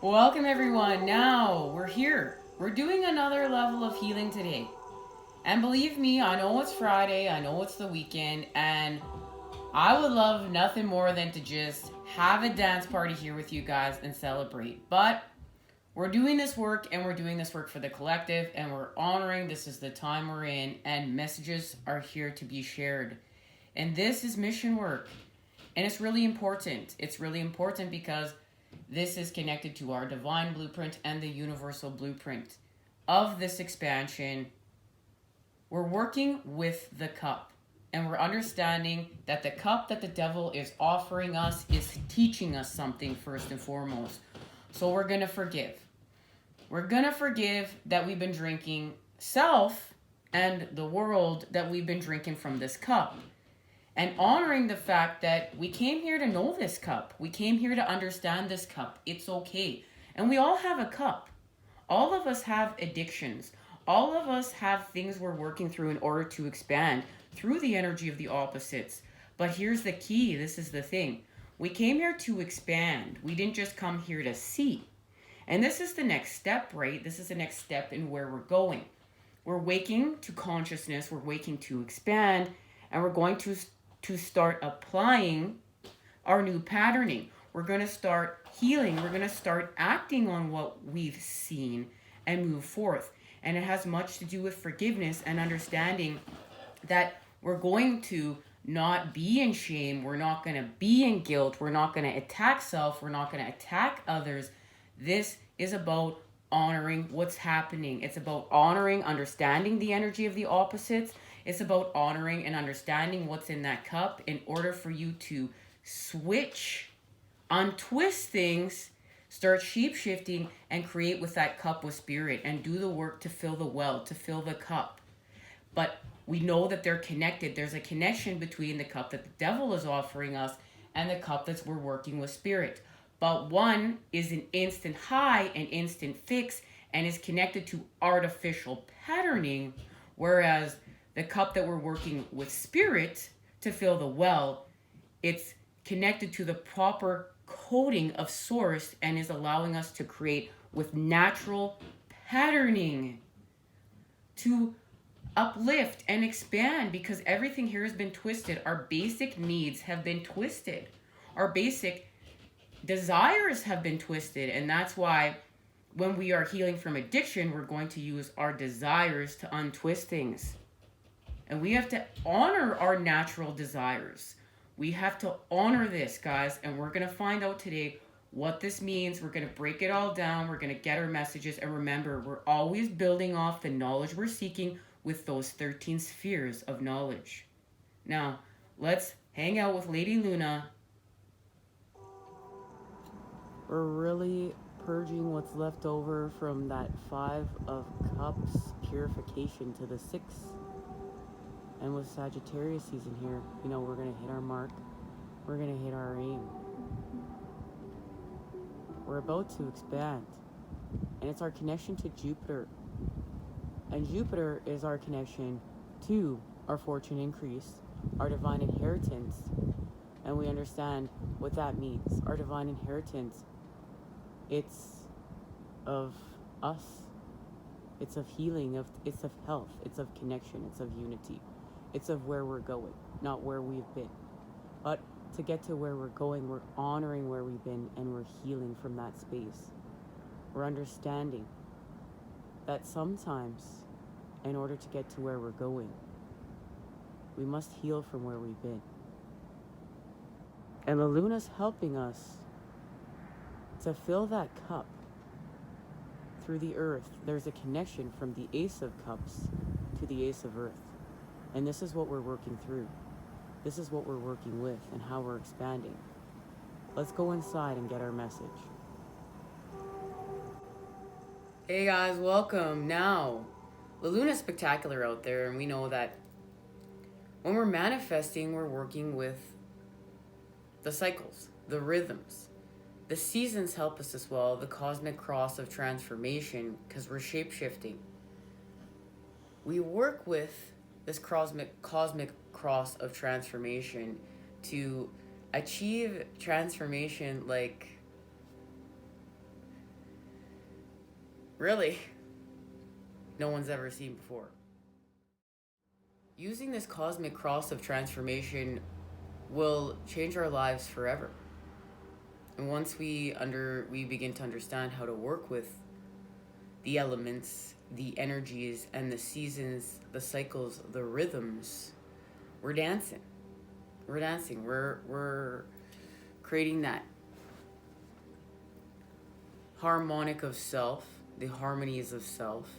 Welcome everyone. Now we're here. We're doing another level of healing today. And believe me, I know it's Friday, I know it's the weekend, and I would love nothing more than to just have a dance party here with you guys and celebrate. But we're doing this work and we're doing this work for the collective and we're honoring this is the time we're in and messages are here to be shared. And this is mission work. And it's really important. It's really important because this is connected to our divine blueprint and the universal blueprint of this expansion. We're working with the cup and we're understanding that the cup that the devil is offering us is teaching us something first and foremost. So we're going to forgive. We're going to forgive that we've been drinking self and the world that we've been drinking from this cup. And honoring the fact that we came here to know this cup. We came here to understand this cup. It's okay. And we all have a cup. All of us have addictions. All of us have things we're working through in order to expand through the energy of the opposites. But here's the key. This is the thing. We came here to expand. We didn't just come here to see. And this is the next step, right? This is the next step in where we're going. We're waking to consciousness. We're waking to expand. And we're going to start applying our new patterning. We're going to start healing. We're going to start acting on what we've seen and move forth. And it has much to do with forgiveness and understanding that we're going to not be in shame. We're not going to be in guilt. We're not going to attack self. We're not going to attack others. This is about honoring what's happening. It's about honoring, understanding the energy of the opposites. It's about honoring and understanding what's in that cup in order for you to switch, untwist things, start shape shifting, and create with that cup with spirit and do the work to fill the well, to fill the cup. But we know that they're connected. There's a connection between the cup that the devil is offering us and the cup that we're working with spirit. But one is an instant high, an instant fix, and is connected to artificial patterning, whereas the cup that we're working with spirit to fill the well, it's connected to the proper coding of source and is allowing us to create with natural patterning to uplift and expand, because everything here has been twisted. Our basic needs have been twisted. Our basic desires have been twisted, and that's why when we are healing from addiction, we're going to use our desires to untwist things. And we have to honor our natural desires. We have to honor this, guys. And we're going to find out today what this means. We're going to break it all down. We're going to get our messages. And remember, we're always building off the knowledge we're seeking with those 13 spheres of knowledge. Now, let's hang out with Lady Luna. We're really purging what's left over from that 5 of Cups purification to the 6. And with Sagittarius season here, we're going to hit our mark. We're going to hit our aim. We're about to expand. And it's our connection to Jupiter. And Jupiter is our connection to our fortune increase, our divine inheritance. And we understand what that means. Our divine inheritance, it's of us. It's of healing, it's of health, it's of connection, it's of unity. It's of where we're going, not where we've been. But to get to where we're going, we're honoring where we've been and we're healing from that space. We're understanding that sometimes, in order to get to where we're going, we must heal from where we've been. And the Luna's helping us to fill that cup through the earth. There's a connection from the Ace of Cups to the Ace of Earth. And this is what we're working through. This is what we're working with and how we're expanding. Let's go inside and get our message. Hey guys, welcome. Now, the Luna's spectacular out there, and we know that when we're manifesting, we're working with the cycles, the rhythms. The seasons help us as well, the cosmic cross of transformation, because we're shape-shifting. We work with this cosmic cross of transformation to achieve transformation like really no one's ever seen before. Using this cosmic cross of transformation will change our lives forever. And once we begin to understand how to work with the elements, the energies, and the seasons, the cycles, the rhythms, we're dancing. We're dancing. We're creating that harmonic of self, the harmonies of self.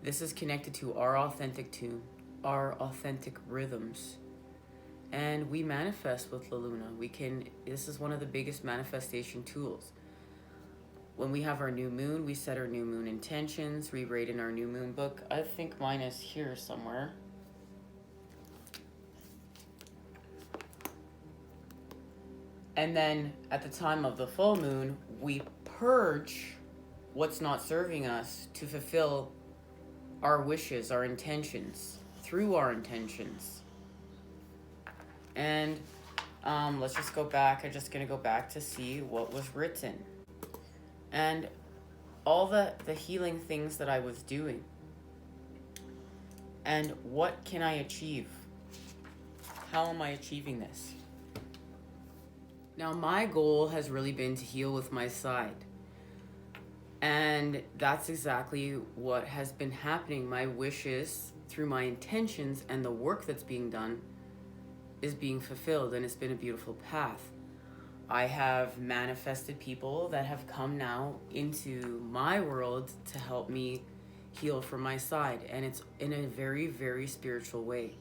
This is connected to our authentic tune, our authentic rhythms. And we manifest with La Luna. This is one of the biggest manifestation tools. When we have our new moon, we set our new moon intentions, we write in our new moon book. I think mine is here somewhere. And then at the time of the full moon, we purge what's not serving us to fulfill our wishes, our intentions, through our intentions. And let's just go back. I'm just going to go back to see what was written. And all the healing things that I was doing. And what can I achieve? How am I achieving this? Now, my goal has really been to heal with my side. And that's exactly what has been happening. My wishes, through my intentions and the work that's being done, is being fulfilled, and it's been a beautiful path. I have manifested people that have come now into my world to help me heal from my side, and it's in a very, very spiritual way.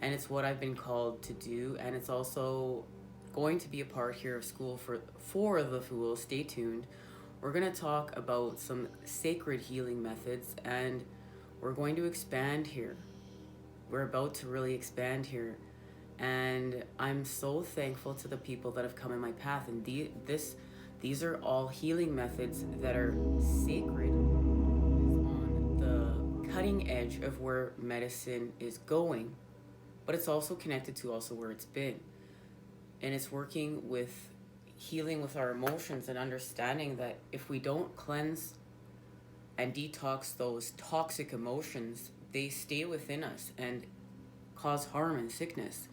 And it's what I've been called to do, and it's also going to be a part here of school for the Fool. Stay tuned. We're going to talk about some sacred healing methods, and we're going to expand here. We're about to really expand here. And I'm so thankful to the people that have come in my path. And these are all healing methods that are sacred. It's on the cutting edge of where medicine is going, but it's also connected to also where it's been. And it's working with healing with our emotions and understanding that if we don't cleanse and detox those toxic emotions, they stay within us and cause harm and sickness.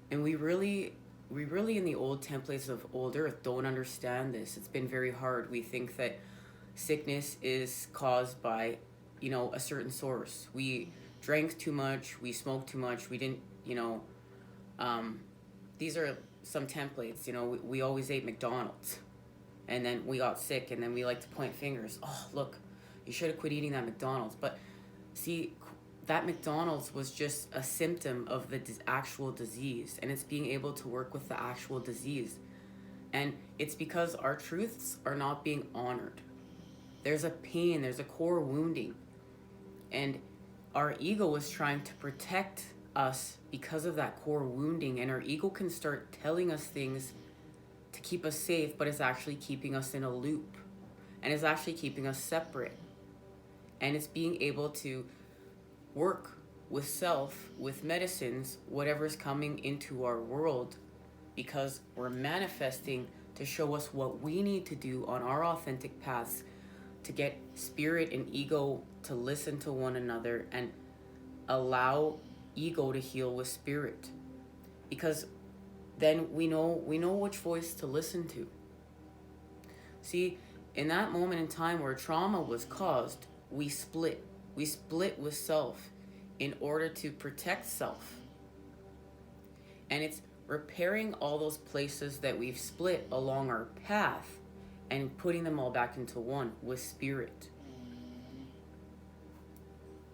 And we really in the old templates of old earth don't understand this. It's been very hard. We think that sickness is caused by, a certain source. We drank too much, we smoked too much, we didn't, these are some templates. We always ate McDonald's and then we got sick, and then we like to point fingers. Oh, look, you should have quit eating that McDonald's. But see, that McDonald's was just a symptom of the actual disease, and it's being able to work with the actual disease. And it's because our truths are not being honored. There's a pain, there's a core wounding, and our ego is trying to protect us because of that core wounding, and our ego can start telling us things to keep us safe, but it's actually keeping us in a loop, and it's actually keeping us separate. And it's being able to work with self, with medicines, whatever's coming into our world, because we're manifesting to show us what we need to do on our authentic paths to get spirit and ego to listen to one another and allow ego to heal with spirit. Because then we know which voice to listen to. See, in that moment in time where trauma was caused, we split. We split with self in order to protect self. And it's repairing all those places that we've split along our path and putting them all back into one with spirit.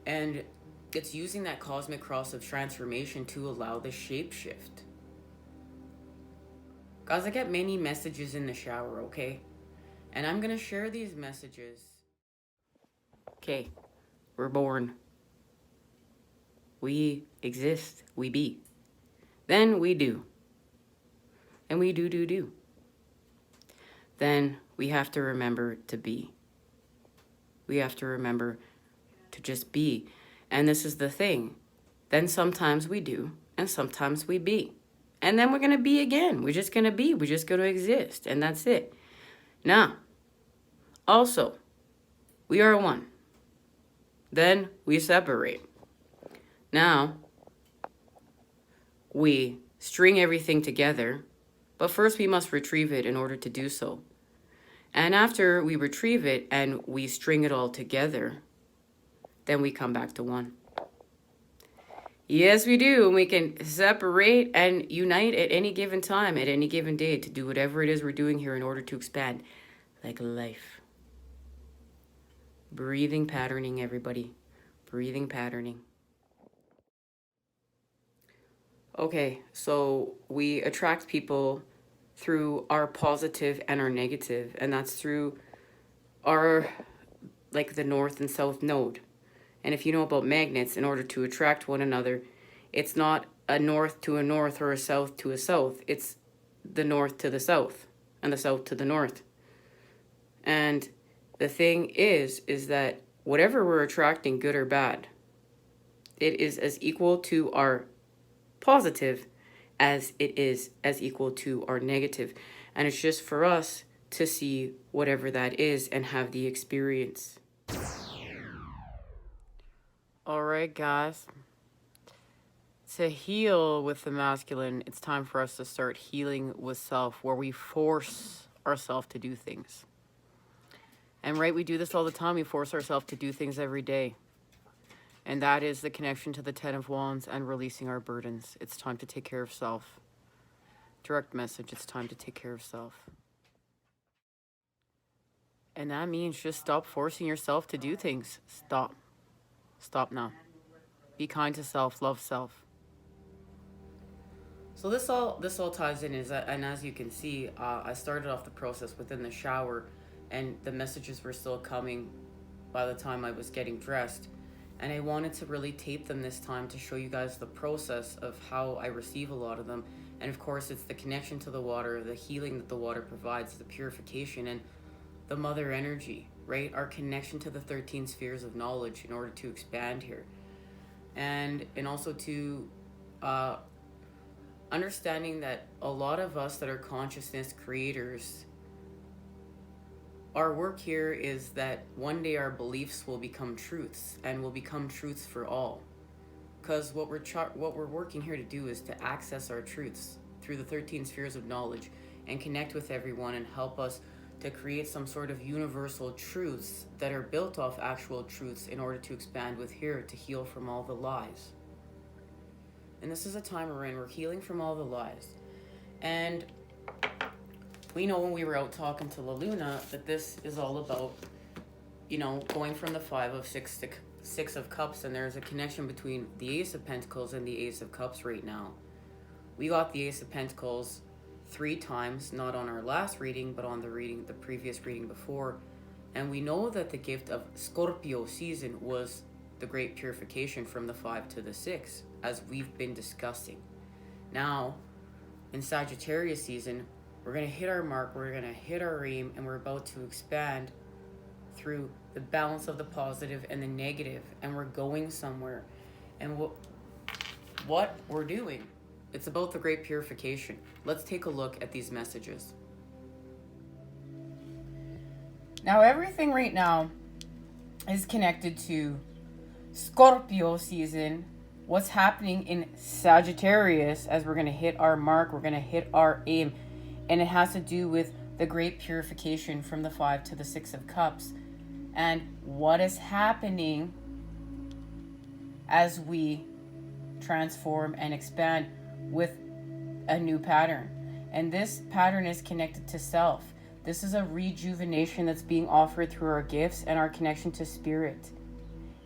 And it's using that cosmic cross of transformation to allow the shape shift. Guys, I get many messages in the shower, okay? And I'm going to share these messages. Okay. We're born. We exist. We be. Then we do. And we do. Then we have to remember to be. We have to remember to just be. And this is the thing. Then sometimes we do, and sometimes we be. And then we're going to be again. We're just going to be. We're just going to exist. And that's it. Now, Also, we are one. Then we separate. Now, we string everything together, but first we must retrieve it in order to do so. And after we retrieve it and we string it all together, then we come back to one. Yes, we do. And we can separate and unite at any given time, at any given day, to do whatever it is we're doing here in order to expand, like life. Breathing patterning, everybody. Breathing patterning. Okay, so we attract people through our positive and our negative, and that's through our, like, the north and south node. And if you know about magnets, in order to attract one another, it's not a north to a north or a south to a south. It's the north to the south and the south to the north. And the thing is that whatever we're attracting, good or bad, it is as equal to our positive as it is as equal to our negative. And it's just for us to see whatever that is and have the experience. All right, guys. To heal with the masculine, it's time for us to start healing with self, where we force ourselves to do things. And right, we do this all the time. We force ourselves to do things every day. And that is the connection to the Ten of Wands and releasing our burdens. It's time to take care of self. Direct message, it's time to take care of self. And that means just stop forcing yourself to do things. Stop. Stop now. Be kind to self, love self. So this all ties in, and as you can see, I started off the process within the shower, and the messages were still coming by the time I was getting dressed. And I wanted to really tape them this time to show you guys the process of how I receive a lot of them. And of course, it's the connection to the water, the healing that the water provides, the purification, and the mother energy, right? Our connection to the 13 spheres of knowledge in order to expand here. And also to understanding that a lot of us that are consciousness creators, our work here is that one day our beliefs will become truths and will become truths for all. Because what we're working here to do is to access our truths through the 13 spheres of knowledge and connect with everyone and help us to create some sort of universal truths that are built off actual truths in order to expand with here to heal from all the lies. And this is a time we're healing from all the lies. And we know when we were out talking to La Luna that this is all about, going from the Six of Cups, and there's a connection between the Ace of Pentacles and the Ace of Cups right now. We got the Ace of Pentacles 3 times, not on our last reading, but on the previous reading before. And we know that the gift of Scorpio season was the great purification from the 5 to the 6, as we've been discussing. Now, in Sagittarius season, we're going to hit our mark, we're going to hit our aim, and we're about to expand through the balance of the positive and the negative, and we're going somewhere. And what we're doing, it's about the great purification. Let's take a look at these messages. Now, everything right now is connected to Scorpio season, what's happening in Sagittarius as we're going to hit our mark, we're going to hit our aim. And it has to do with the great purification from the 5 to the 6 of Cups. And what is happening as we transform and expand with a new pattern. And this pattern is connected to self. This is a rejuvenation that's being offered through our gifts and our connection to spirit.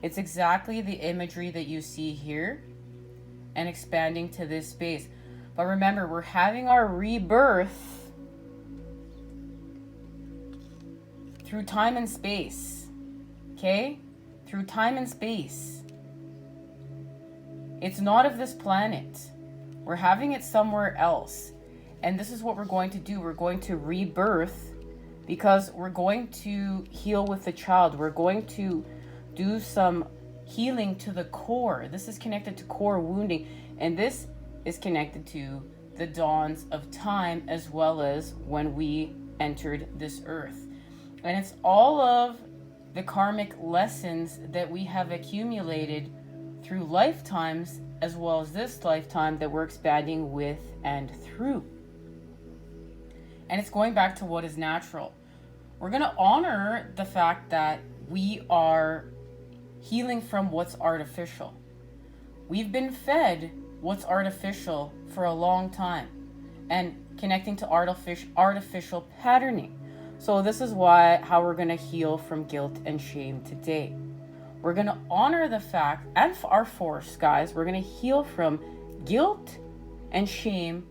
It's exactly the imagery that you see here and expanding to this space. But remember, we're having our rebirth through time and space. Okay? Through time and space. It's not of this planet. We're having it somewhere else. And this is what we're going to do. We're going to rebirth because we're going to heal with the child. We're going to do some healing to the core. This is connected to core wounding. And this is connected to the dawns of time as well as when we entered this earth. And it's all of the karmic lessons that we have accumulated through lifetimes, as well as this lifetime that we're expanding with and through. And it's going back to what is natural. We're going to honor the fact that we are healing from what's artificial. We've been fed what's artificial for a long time and connecting to artificial patterning. So this is how we're going to heal from guilt and shame today. We're going to honor the fact, and our force, guys, we're going to heal from guilt and shame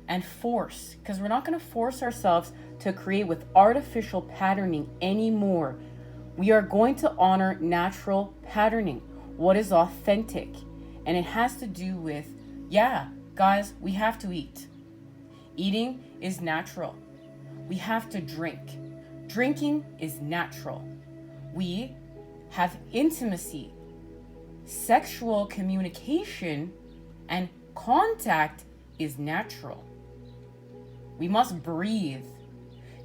and force, because we're not going to force ourselves to create with artificial patterning anymore. We are going to honor natural patterning, what is authentic. And it has to do with, guys, we have to eat. Eating is natural. We have to drink. Drinking is natural. We have intimacy, sexual communication, and contact is natural. We must breathe.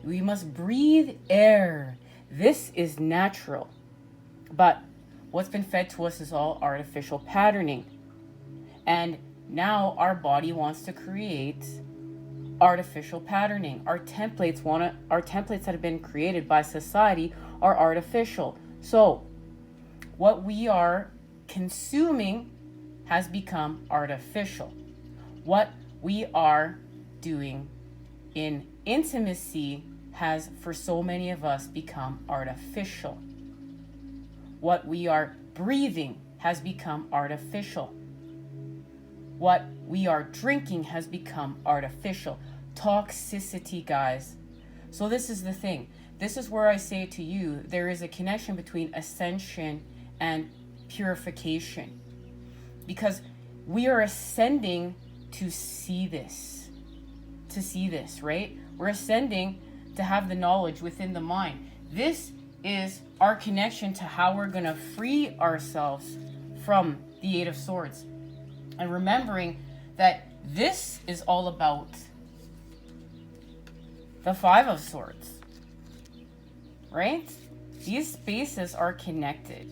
We must breathe air. This is natural. But what's been fed to us is all artificial patterning. And now our body wants to create artificial patterning. Our templates that have been created by society are artificial. So what we are consuming has become artificial. What we are doing in intimacy has, for so many of us, become artificial. What we are breathing has become artificial. What we are drinking has become artificial. Toxicity, guys. So this is the thing. This is where I say to you, there is a connection between ascension and purification. Because we are ascending to see this, right? We're ascending to have the knowledge within the mind. This is our connection to how we're going to free ourselves from the Eight of Swords. And remembering that this is all about the Five of Swords, right? These spaces are connected.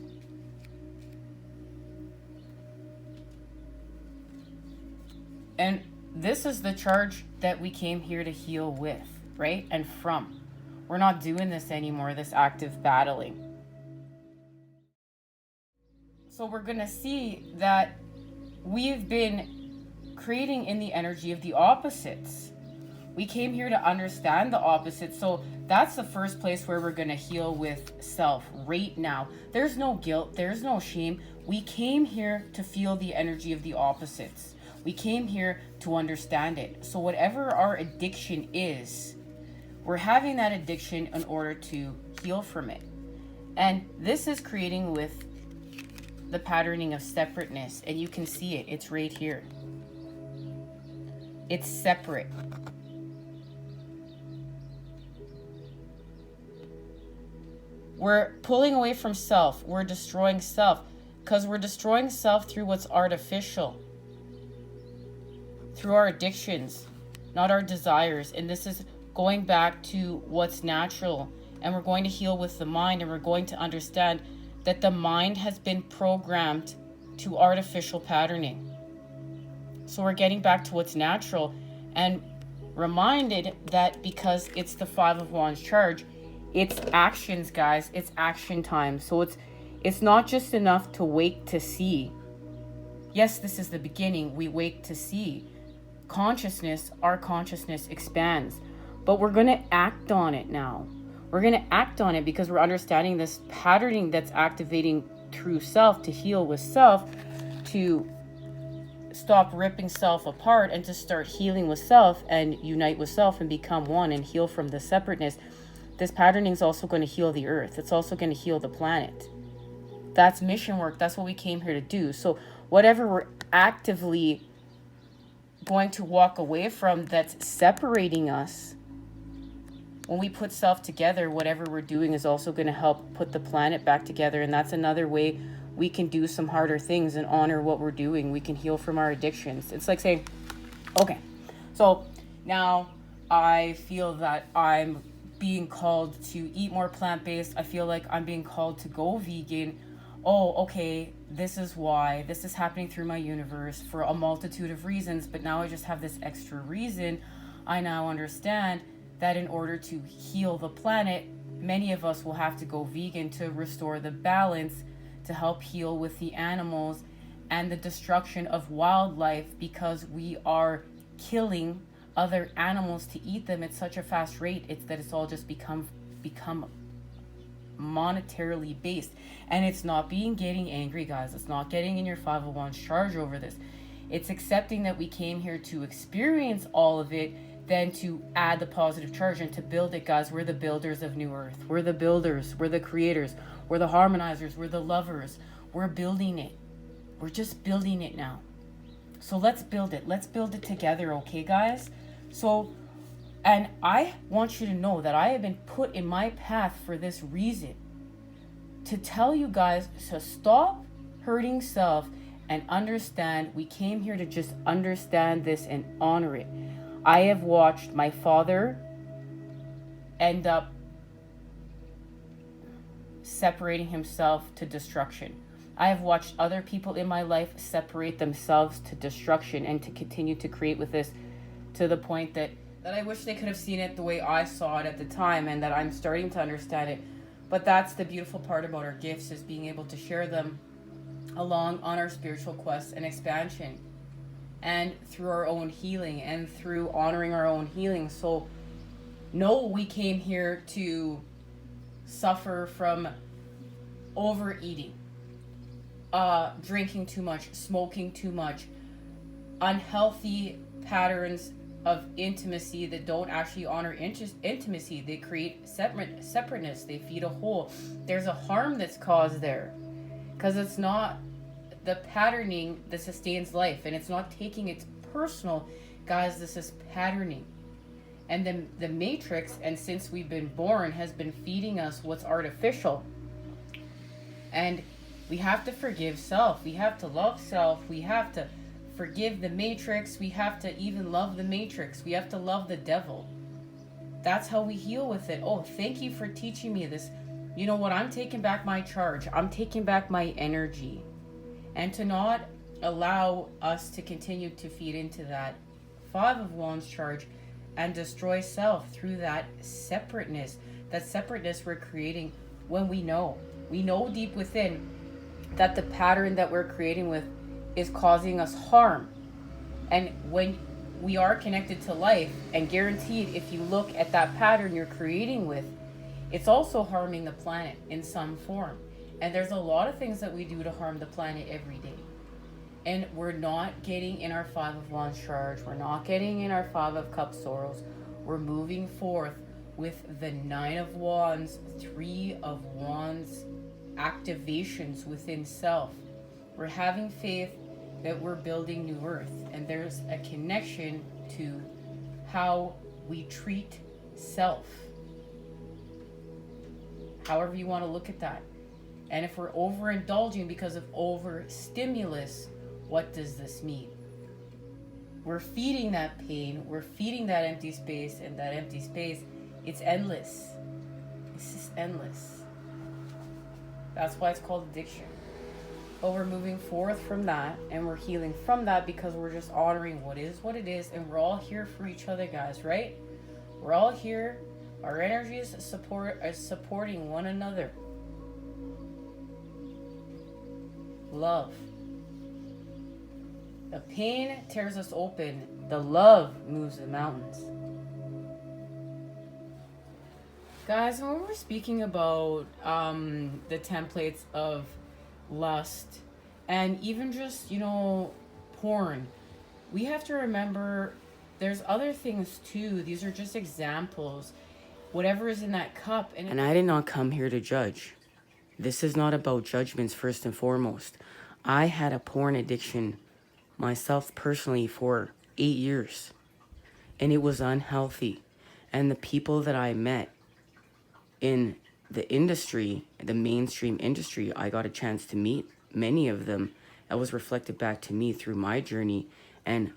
And this is the charge that we came here to heal with, right? And from. We're not doing this anymore, this active battling. So we're going to see that we've been creating in the energy of the opposites. We came here to understand the opposites. So that's the first place where we're going to heal with self right now. There's no guilt. There's no shame. We came here to feel the energy of the opposites. We came here to understand it. So whatever our addiction is, we're having that addiction in order to heal from it. And this is creating with the patterning of separateness. And you can see it. It's right here. It's separate. We're pulling away from self. We're destroying self. Because we're destroying self through what's artificial. Through our addictions, not our desires. And this is going back to what's natural. And we're going to heal with the mind. And we're going to understand that the mind has been programmed to artificial patterning. So we're getting back to what's natural. And reminded that because it's the Five of Wands charge, it's actions, guys. It's action time. So it's not just enough to wake to see. Yes, this is the beginning. We wake to see. Our consciousness expands. But we're going to act on it now. We're going to act on it because we're understanding this patterning that's activating through self, to heal with self, to stop ripping self apart and to start healing with self and unite with self and become one and heal from the separateness. This patterning is also going to heal the earth. It's also going to heal the planet. That's mission work. That's what we came here to do. So whatever we're actively going to walk away from that's separating us, when we put self together, whatever we're doing is also going to help put the planet back together. And that's another way we can do some harder things and honor what we're doing. We can heal from our addictions. It's like saying, okay, so now I feel that I'm being called to eat more plant-based. I feel like I'm being called to go vegan. Oh, okay, this is why. This is happening through my universe for a multitude of reasons, but now I just have this extra reason. I now understand that in order to heal the planet, many of us will have to go vegan to restore the balance, to help heal with the animals and the destruction of wildlife, because we are killing other animals to eat them at such a fast rate. It's all just become monetarily based. And it's not getting angry, guys. It's not getting in your 501's charge over this. It's accepting that we came here to experience all of it, then to add the positive charge and to build it, guys. We're the builders of New Earth. We're the builders. We're the creators. We're the harmonizers. We're the lovers. We're building it. We're just building it now. So let's build it. Let's build it together, okay, guys? So, and I want you to know that I have been put in my path for this reason. To tell you guys to stop hurting self and understand. We came here to just understand this and honor it. I have watched my father end up separating himself to destruction. I have watched other people in my life separate themselves to destruction and to continue to create with this, to the point that I wish they could have seen it the way I saw it at the time, and that I'm starting to understand it. But that's the beautiful part about our gifts, is being able to share them along on our spiritual quest and expansion, and through our own healing and through honoring our own healing. So no, we came here to suffer from overeating, drinking too much, smoking too much, unhealthy patterns of intimacy that don't actually honor intimacy. They create separateness. They feed a hole. There's a harm that's caused there, because it's not the patterning that sustains life, and it's not taking it personal, guys. This is patterning, and then the matrix, and since we've been born, has been feeding us what's artificial. And we have to forgive self. We have to love self. We have to forgive the matrix. We have to even love the matrix. We have to love the devil. That's how we heal with it. Oh, thank you for teaching me this. You know what? I'm taking back my charge. I'm taking back my energy. And to not allow us to continue to feed into that 5 of Wands charge and destroy self through that separateness. That separateness we're creating when we know deep within that the pattern that we're creating with is causing us harm. And when we are connected to life, and guaranteed, if you look at that pattern you're creating with, it's also harming the planet in some form. And there's a lot of things that we do to harm the planet every day. And we're not getting in our 5 of Wands charge. We're not getting in our 5 of Cups sorrows. We're moving forth with the 9 of Wands, 3 of Wands activations within self. We're having faith that we're building New Earth. And there's a connection to how we treat self. However you want to look at that. And if we're overindulging because of overstimulus, what does this mean? We're feeding that pain, we're feeding that empty space, and that empty space, it's endless. It's just endless. That's why it's called addiction. But we're moving forth from that, and we're healing from that, because we're just honoring what it is, and we're all here for each other, guys, right? We're all here. Our energy is supporting one another. Love. The pain tears us open. The love moves the mountains. Guys, when we're speaking about the templates of lust and even just, porn, we have to remember there's other things too. These are just examples. Whatever is in that cup. And I did not come here to judge. This is not about judgments first and foremost. I had a porn addiction myself personally for 8 years. And it was unhealthy. And the people that I met in the industry, the mainstream industry, I got a chance to meet many of them. That was reflected back to me through my journey. And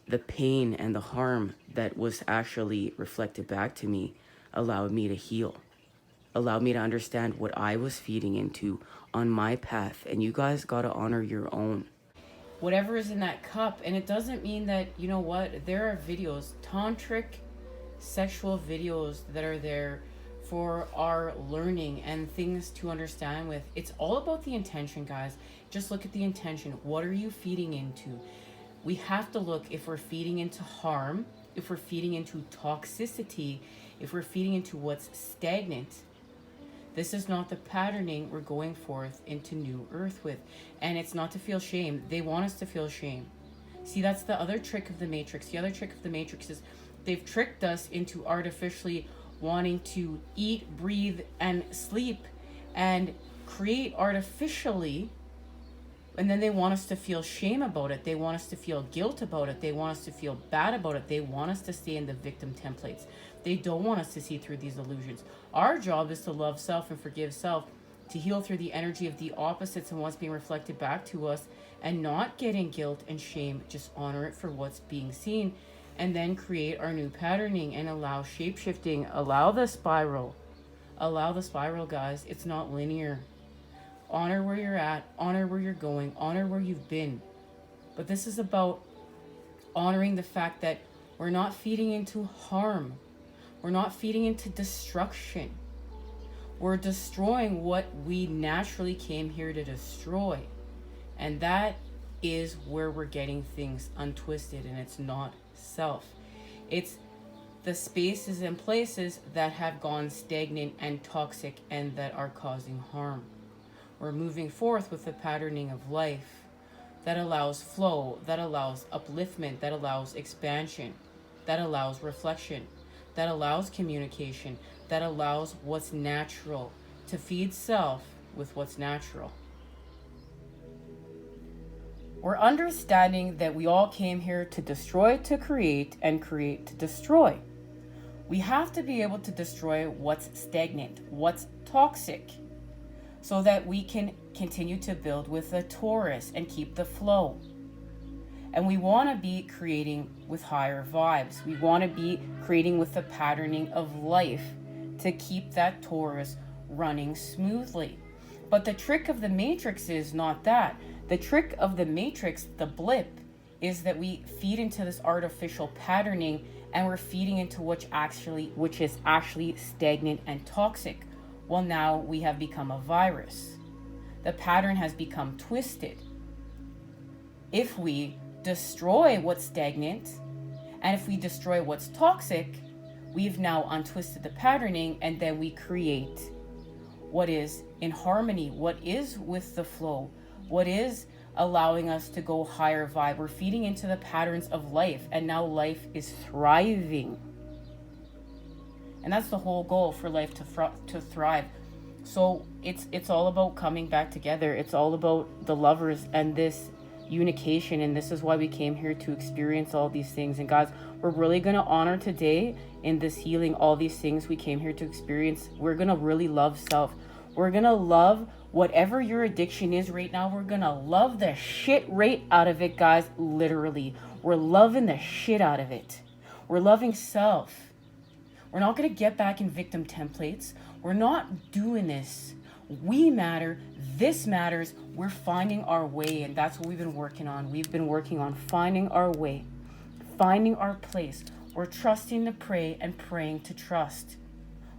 the pain and the harm that was actually reflected back to me allowed me to heal, allowed me to understand what I was feeding into on my path. And you guys got to honor your own. Whatever is in that cup. And it doesn't mean that, you know what, there are videos, tantric sexual videos that are there for our learning and things to understand with. It's all about the intention, guys. Just look at the intention. What are you feeding into? We have to look if we're feeding into harm, if we're feeding into toxicity, if we're feeding into what's stagnant. This is not the patterning we're going forth into New Earth with. And it's not to feel shame. They want us to feel shame. See, that's the other trick of the Matrix. The other trick of the Matrix is they've tricked us into artificially wanting to eat, breathe, and sleep and create artificially. And then they want us to feel shame about it. They want us to feel guilt about it. They want us to feel bad about it. They want us to stay in the victim templates. They don't want us to see through these illusions. Our job is to love self and forgive self, to heal through the energy of the opposites and what's being reflected back to us, and not get in guilt and shame. Just honor it for what's being seen, and then create our new patterning and allow shape-shifting. Allow the spiral. Allow the spiral, guys. It's not linear. Honor where you're at, honor where you're going, honor where you've been. But this is about honoring the fact that we're not feeding into harm. We're not feeding into destruction. We're destroying what we naturally came here to destroy. And that is where we're getting things untwisted, and it's not self. It's the spaces and places that have gone stagnant and toxic and that are causing harm. We're moving forth with the patterning of life that allows flow, that allows upliftment, that allows expansion, that allows reflection, that allows communication, that allows what's natural, to feed self with what's natural. We're understanding that we all came here to destroy to create and create to destroy. We have to be able to destroy what's stagnant, what's toxic, so that we can continue to build with the Taurus and keep the flow. And we want to be creating with higher vibes. We want to be creating with the patterning of life to keep that Taurus running smoothly. But the trick of the Matrix is not that. The trick of the Matrix, the blip, is that we feed into this artificial patterning and we're feeding into which is actually stagnant and toxic. Well, now we have become a virus. The pattern has become twisted. If we destroy what's stagnant, and if we destroy what's toxic, we've now untwisted the patterning, and then we create what is in harmony, what is with the flow, what is allowing us to go higher vibe. We're feeding into the patterns of life, and now life is thriving. And that's the whole goal for life, to thrive. So it's all about coming back together. It's all about the lovers and this unification, and this is why we came here to experience all these things. And guys, we're really going to honor today in this healing all these things we came here to experience. We're going to really love self. We're going to love whatever your addiction is right now. We're going to love the shit right out of it, guys. Literally, we're loving the shit out of it. We're loving self. We're not going to get back in victim templates. We're not doing this. We matter. This matters. We're finding our way, and that's what we've been working on. We've been working on finding our way, finding our place. We're trusting to pray and praying to trust.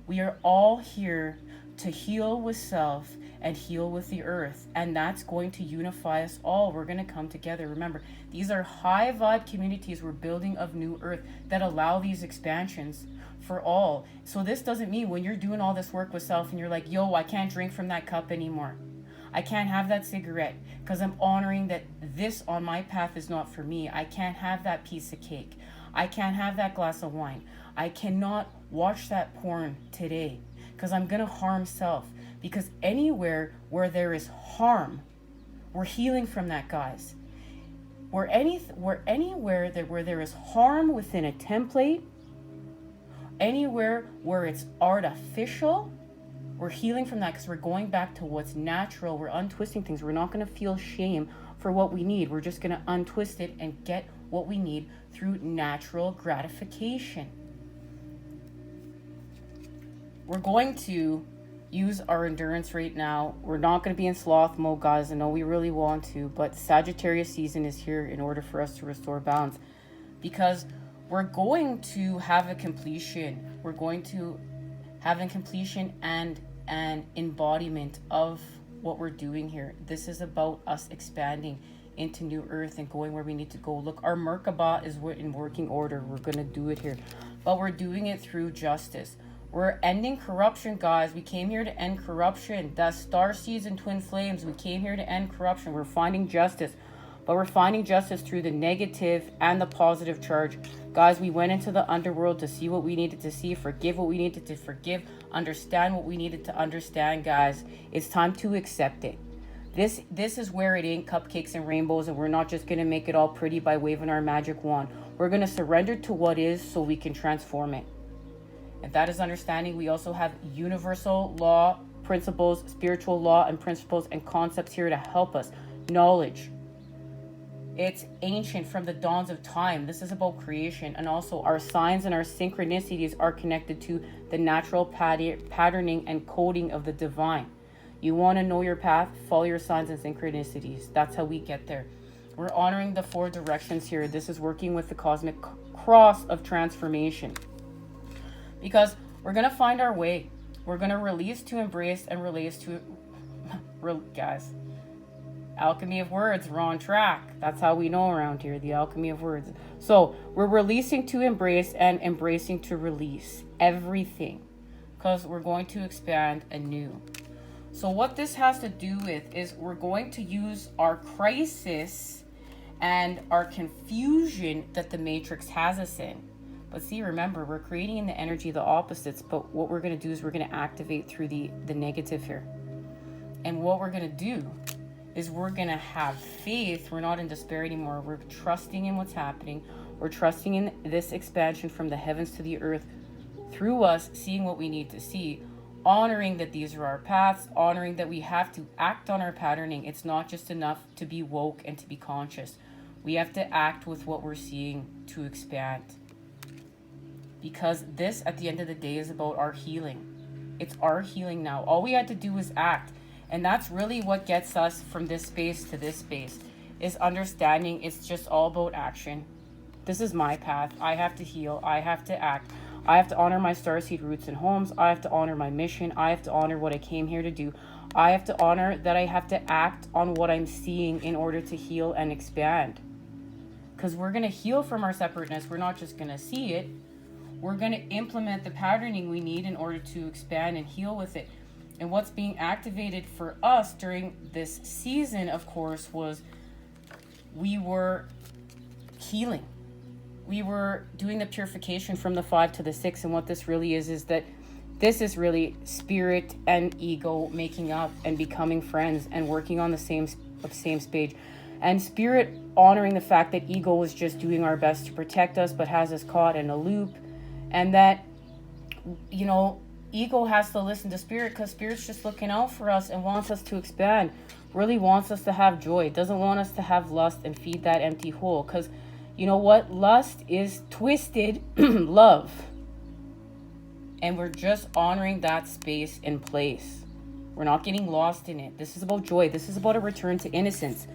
We are all here to heal with self and heal with the earth, and that's going to unify us all. We're going to come together. Remember, these are high vibe communities we're building of new earth that allow these expansions for all. So this doesn't mean when you're doing all this work with self and you're like, yo, I can't drink from that cup anymore. I can't have that cigarette because I'm honoring that this on my path is not for me. I can't have that piece of cake. I can't have that glass of wine. I cannot watch that porn today because I'm going to harm self. Because anywhere where there is harm, we're healing from that, guys. Where anywhere where there is harm within a template, anywhere where it's artificial, we're healing from that because we're going back to what's natural. We're untwisting things. We're not going to feel shame for what we need. We're just going to untwist it and get what we need through natural gratification. we're going to use our endurance right now. We're not going to be in sloth mode, guys. I know we really want to, but Sagittarius season is here in order for us to restore balance, because we're going to have a completion. We're going to have a completion and an embodiment of what we're doing here. This is about us expanding into new earth and going where we need to go. Look, our Merkaba is in working order. We're going to do it here, but we're doing it through justice. We're ending corruption, guys. We came here to end corruption. That's Starseeds and Twin Flames. We came here to end corruption. We're finding justice, but we're finding justice through the negative and the positive charge. Guys, we went into the underworld to see what we needed to see, forgive what we needed to forgive, understand what we needed to understand, guys. It's time to accept it. This is where it ain't cupcakes and rainbows, and we're not just going to make it all pretty by waving our magic wand. We're going to surrender to what is so we can transform it. And that is understanding. We also have universal law, principles, spiritual law and principles and concepts here to help us. Knowledge. It's ancient from the dawns of time. This is about creation. And also our signs and our synchronicities are connected to the natural patterning and coding of the divine. You want to know your path, follow your signs and synchronicities. That's how we get there. We're honoring the 4 directions here. This is working with the cosmic cross of transformation. Because we're going to find our way. We're going to release to embrace and release to... Guys, alchemy of words, we're on track. That's how we know around here, the alchemy of words. So we're releasing to embrace and embracing to release everything. Because we're going to expand anew. So what this has to do with is we're going to use our crisis and our confusion that the matrix has us in. But see, remember, we're creating in the energy the opposites, but what we're going to do is we're going to activate through the negative here. And what we're going to do is we're going to have faith. We're not in despair anymore. We're trusting in what's happening. We're trusting in this expansion from the heavens to the earth through us, seeing what we need to see, honoring that these are our paths, honoring that we have to act on our patterning. It's not just enough to be woke and to be conscious. We have to act with what we're seeing to expand. Because this, at the end of the day, is about our healing. It's our healing now. All we had to do was act. And that's really what gets us from this space to this space, is understanding it's just all about action. This is my path. I have to heal. I have to act. I have to honor my starseed roots and homes. I have to honor my mission. I have to honor what I came here to do. I have to honor that I have to act on what I'm seeing in order to heal and expand. Because we're going to heal from our separateness. We're not just going to see it. We're going to implement the patterning we need in order to expand and heal with it. And what's being activated for us during this season, of course, was we were healing. We were doing the purification from the 5 to the 6. And what this really is that this is really spirit and ego making up and becoming friends and working on the same page. And spirit honoring the fact that ego was just doing our best to protect us, but has us caught in a loop. And that, you know, ego has to listen to spirit because spirit's just looking out for us and wants us to expand, really wants us to have joy, doesn't want us to have lust and feed that empty hole. Because you know what? Lust is twisted love. And we're just honoring that space and place. We're not getting lost in it. This is about joy. This is about a return to innocence.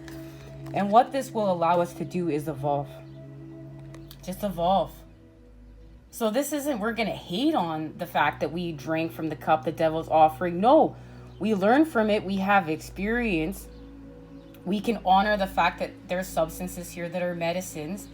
And what this will allow us to do is evolve. Just evolve. So this isn't, we're going to hate on the fact that we drank from the cup the devil's offering. No, we learn from it. We have experience. We can honor the fact that there's substances here that are medicines.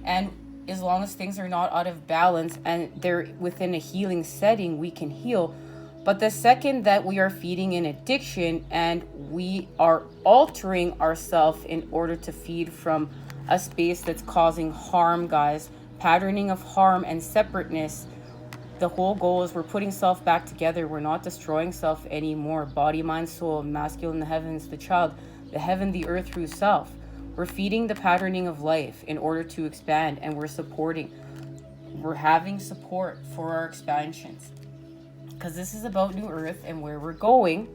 And as long as things are not out of balance and they're within a healing setting, we can heal. But the second that we are feeding in addiction and we are altering ourselves in order to feed from a space that's causing harm, guys, patterning of harm and separateness, the whole goal is we're putting self back together. We're not destroying self anymore. Body, mind, soul, masculine, the heavens, the child, the heaven, the earth through self. We're feeding the patterning of life in order to expand, and we're supporting. We're having support for our expansions because this is about new earth and where we're going.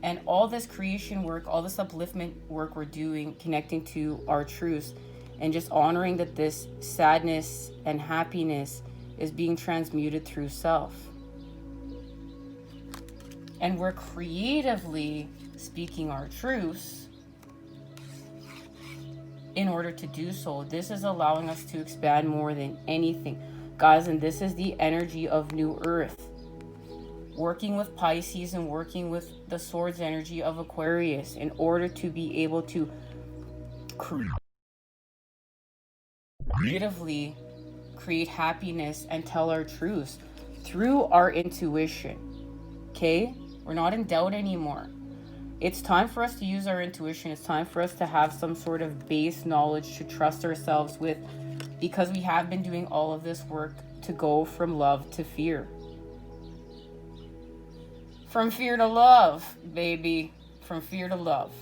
And all this creation work, all this upliftment work we're doing, connecting to our truths, and just honoring that this sadness and happiness is being transmuted through self. and we're creatively speaking our truths in order to do so. This is allowing us to expand more than anything, guys. And this is the energy of New Earth, working with Pisces and working with the swords energy of Aquarius in order to be able to creatively create happiness and tell our truths through our intuition. Okay? We're not in doubt anymore. It's time for us to use our intuition. It's time for us to have some sort of base knowledge to trust ourselves with, because we have been doing all of this work to go from love to fear. From fear to love, baby. From fear to love.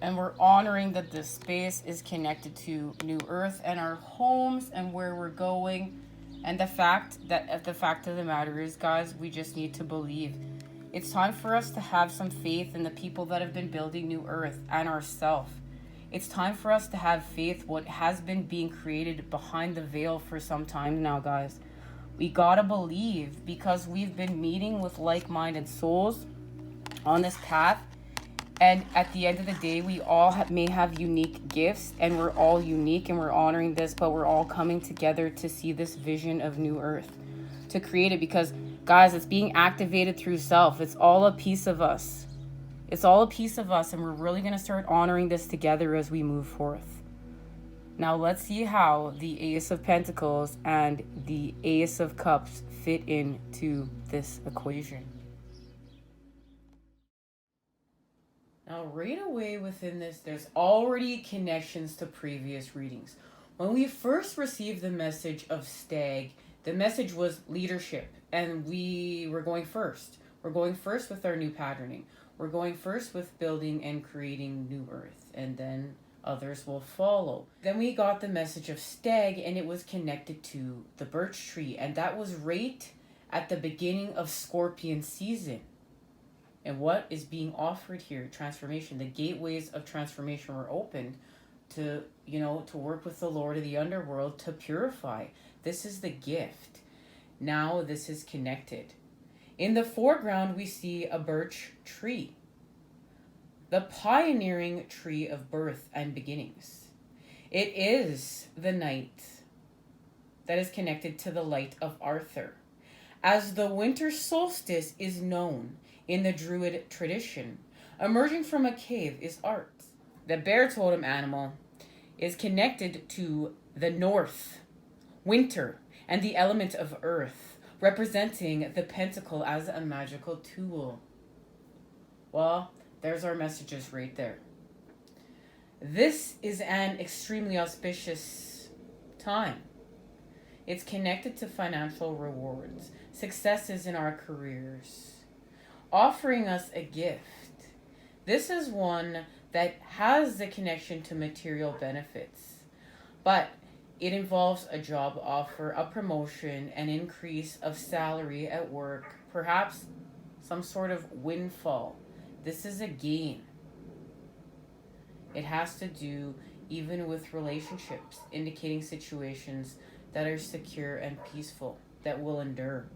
And we're honoring that this space is connected to New Earth and our homes and where we're going. And the fact of the matter is, guys, we just need to believe. It's time for us to have some faith in the people that have been building New Earth and ourselves. It's time for us to have faith what has been being created behind the veil for some time now, guys. We gotta believe, because we've been meeting with like-minded souls on this path. And at the end of the day, we all may have unique gifts, and we're all unique, and we're honoring this, but we're all coming together to see this vision of New Earth, to create it, because, guys, it's being activated through self. It's all a piece of us. It's all a piece of us, and we're really going to start honoring this together as we move forth. Now, let's see how the Ace of Pentacles and the Ace of Cups fit into this equation. Now, right away within this, there's already connections to previous readings. When we first received the message of Stag, the message was leadership, and we were going first. We're going first with our new patterning. We're going first with building and creating New Earth, and then others will follow. Then we got the message of Stag, and it was connected to the birch tree, and that was right at the beginning of Scorpion season. And what is being offered here? Transformation. The gateways of transformation were opened to, to work with the Lord of the Underworld to purify. This is the gift. Now this is connected. In the foreground, we see a birch tree, the pioneering tree of birth and beginnings. It is the night that is connected to the light of Arthur. As the winter solstice is known in the Druid tradition, emerging from a cave is art. The bear totem animal is connected to the north, winter, and the element of earth, representing the pentacle as a magical tool. Well, there's our messages right there. This is an extremely auspicious time. It's connected to financial rewards, successes in our careers, offering us a gift. This is one that has the connection to material benefits, but it involves a job offer, a promotion, an increase of salary at work, perhaps some sort of windfall. This is a gain. It has to do even with relationships, indicating situations that are secure and peaceful, that will endure.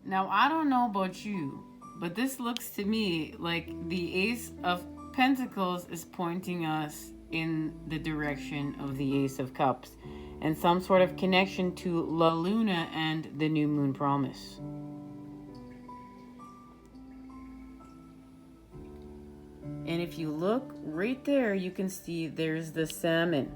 Now, I don't know about you, but this looks to me like the Ace of Pentacles is pointing us in the direction of the Ace of Cups, and some sort of connection to La Luna and the New Moon Promise. And if you look right there, you can see there's the salmon.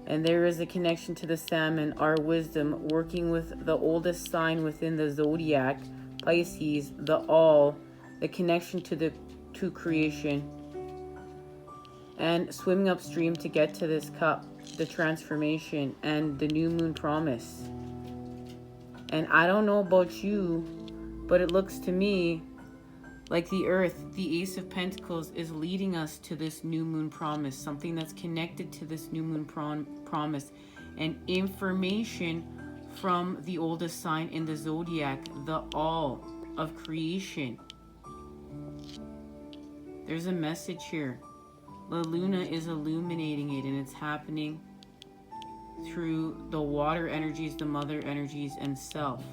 And there is a connection to the salmon, our wisdom, working with the oldest sign within the zodiac, Pisces, the all, the connection to creation, and swimming upstream to get to this cup, the transformation, and the new moon promise. And I don't know about you, but it looks to me like the earth, the Ace of Pentacles, is leading us to this new moon promise, something that's connected to this new moon promise, and information from the oldest sign in the zodiac, the all of creation. There's a message here. La Luna is illuminating it, and it's happening through the water energies, the mother energies, and self.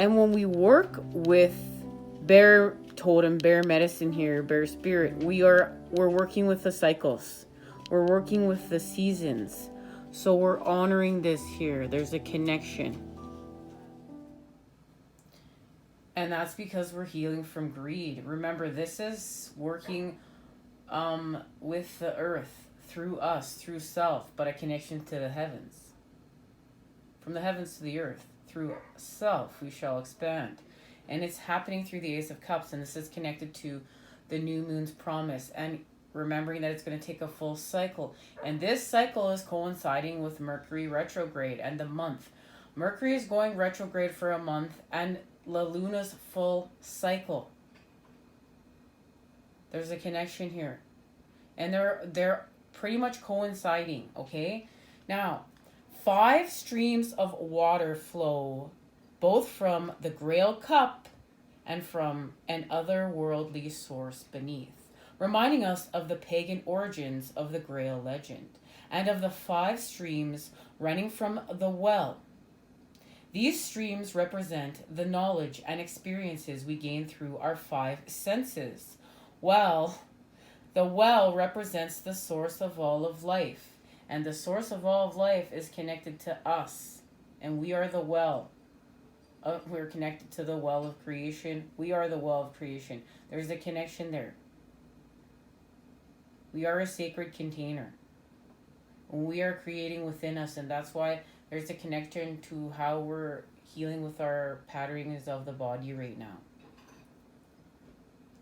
And when we work with bear totem, bear medicine here, bear spirit, we're working with the cycles. We're working with the seasons. So we're honoring this here. There's a connection. And that's because we're healing from greed. Remember, this is working with the earth, through us, through self, but a connection to the heavens. From the heavens to the earth, through self, we shall expand. And it's happening through the Ace of Cups, and this is connected to the new moon's promise, and remembering that it's going to take a full cycle. And this cycle is coinciding with Mercury retrograde and the month. Mercury is going retrograde for a month, and La Luna's full cycle. There's a connection here. And they're pretty much coinciding, okay? Now, 5 streams of water flow both from the Grail Cup and from an otherworldly source beneath, reminding us of the pagan origins of the Grail legend and of the 5 streams running from the well. These streams represent the knowledge and experiences we gain through our 5 senses. Well, the well represents the source of all of life, and the source of all of life is connected to us, and we are the well. We're connected to the well of creation. We are the well of creation. There's a connection there. We are a sacred container. We are creating within us, and that's why there's a connection to how we're healing with our patterns of the body right now.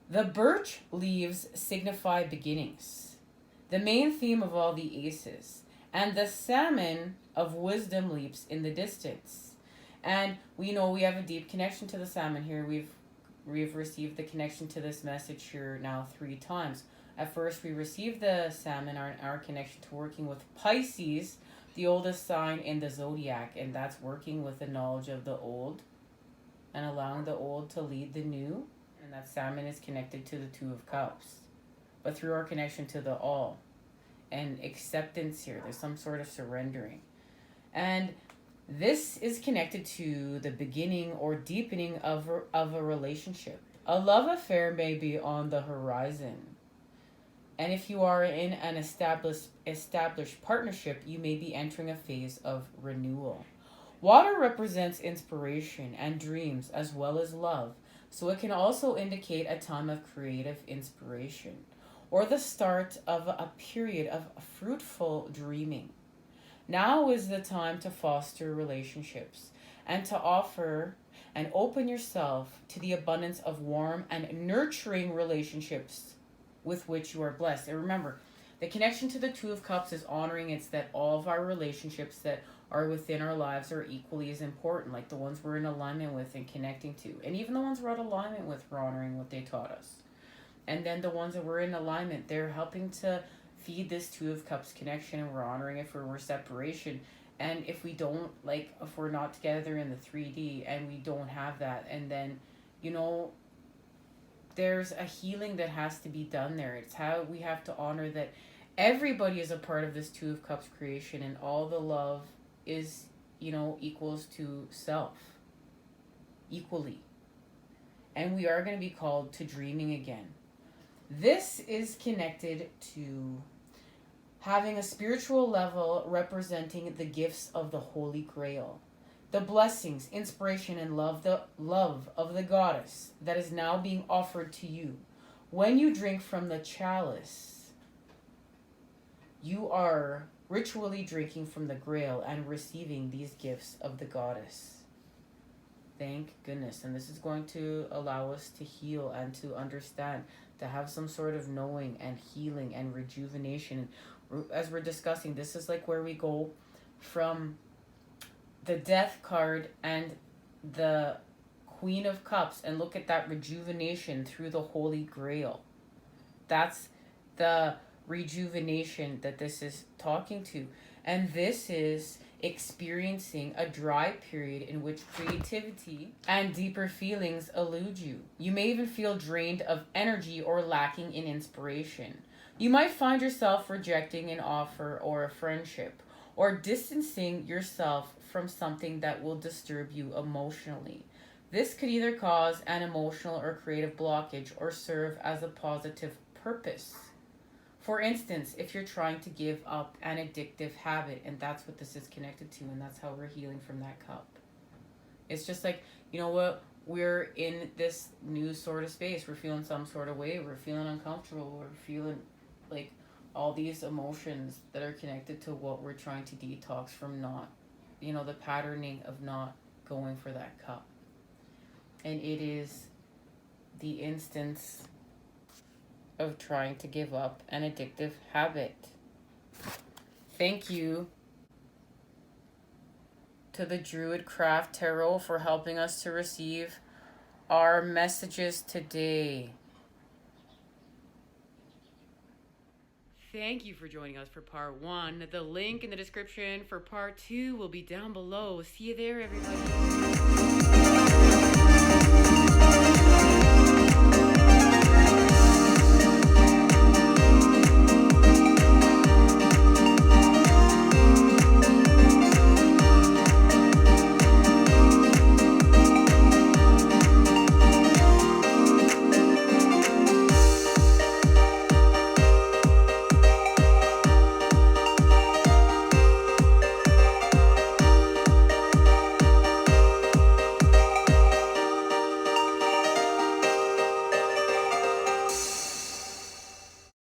The birch leaves signify beginnings, the main theme of all the aces, and the salmon of wisdom leaps in the distance. And we know we have a deep connection to the salmon here. We've received the connection to this message here now 3 times. At first, we received the salmon, our connection to working with Pisces, the oldest sign in the zodiac, and that's working with the knowledge of the old and allowing the old to lead the new. And that salmon is connected to the 2 of Cups, but through our connection to the all and acceptance here, there's some sort of surrendering. And this is connected to the beginning or deepening of a relationship. A love affair may be on the horizon. And if you are in an established partnership, you may be entering a phase of renewal. Water represents inspiration and dreams as well as love. So it can also indicate a time of creative inspiration or the start of a period of fruitful dreaming. Now is the time to foster relationships and to offer and open yourself to the abundance of warm and nurturing relationships with which you are blessed. And remember, the connection to the 2 of Cups is honoring it's that all of our relationships that are within our lives are equally as important, like the ones we're in alignment with and connecting to. And even the ones we're out of alignment with, we're honoring what they taught us. And then the ones that we're in alignment, they're helping to feed this 2 of Cups connection, and we're honoring it for our separation. And if we don't, like, if we're not together in the 3D and we don't have that, and then, you know, there's a healing that has to be done there. It's how we have to honor that everybody is a part of this 2 of Cups creation, and all the love is, you know, equals to self equally. And we are going to be called to dreaming again. This is connected to having a spiritual level representing the gifts of the Holy Grail, the blessings, inspiration, and the love of the goddess that is now being offered to you. When you drink from the chalice, you are ritually drinking from the Grail and receiving these gifts of the goddess. Thank goodness. And this is going to allow us to heal and to understand, to have some sort of knowing and healing and rejuvenation. As we're discussing, this is like where we go from the Death card and the Queen of Cups and look at that rejuvenation through the Holy Grail. That's the rejuvenation that this is talking to. And this is experiencing a dry period in which creativity and deeper feelings elude you. You may even feel drained of energy or lacking in inspiration. You might find yourself rejecting an offer or a friendship, or distancing yourself from something that will disturb you emotionally. This could either cause an emotional or creative blockage or serve as a positive purpose. For instance, if you're trying to give up an addictive habit, and that's what this is connected to, and that's how we're healing from that cup. It's just like, you know what? We're in this new sort of space. We're feeling some sort of way. We're feeling uncomfortable. We're feeling like all these emotions that are connected to what we're trying to detox from, not, you know, the patterning of not going for that cup. And it is the instance of trying to give up an addictive habit. Thank you to the Druid Craft Tarot for helping us to receive our messages today. Thank you for joining us for part 1. The link in the description for part 2 will be down below. See you there, everybody.